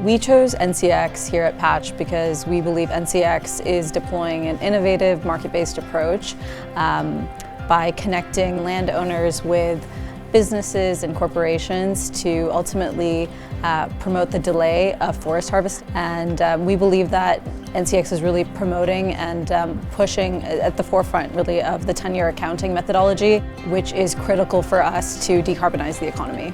We chose NCX here at Patch because we believe NCX is deploying an innovative market-based approach by connecting landowners with businesses and corporations to ultimately promote the delay of forest harvest. And we believe that NCX is really promoting and pushing at the forefront really of the 10-year accounting methodology, which is critical for us to decarbonize the economy.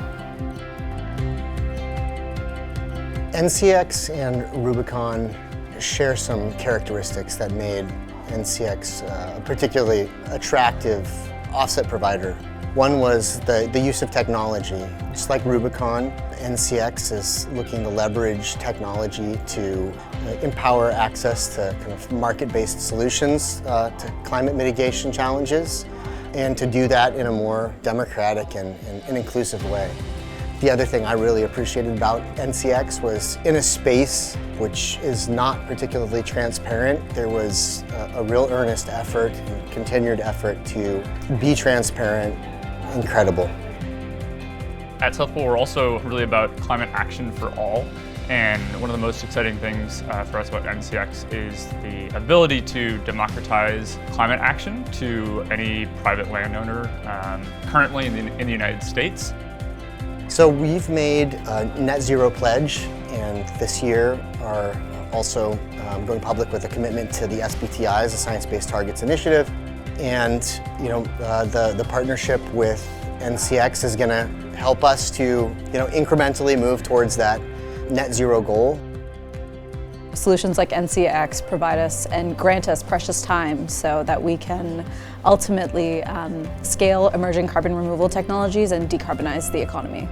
NCX and Rubicon share some characteristics that made NCX a particularly attractive offset provider. One was the use of technology. Just like Rubicon, NCX is looking to leverage technology to empower access to kind of market-based solutions to climate mitigation challenges, and to do that in a more democratic and inclusive way. The other thing I really appreciated about NCX was in a space which is not particularly transparent, there was a real earnest effort and continued effort to be transparent and credible. At South Pole, we're also really about climate action for all. And one of the most exciting things for us about NCX is the ability to democratize climate action to any private landowner currently in the United States. So we've made a net zero pledge, and this year are also going public with a commitment to the SBTI, the Science Based Targets Initiative. And the partnership with NCX is going to help us to incrementally move towards that net zero goal. Solutions like NCX provide us and grant us precious time so that we can ultimately scale emerging carbon removal technologies and decarbonize the economy.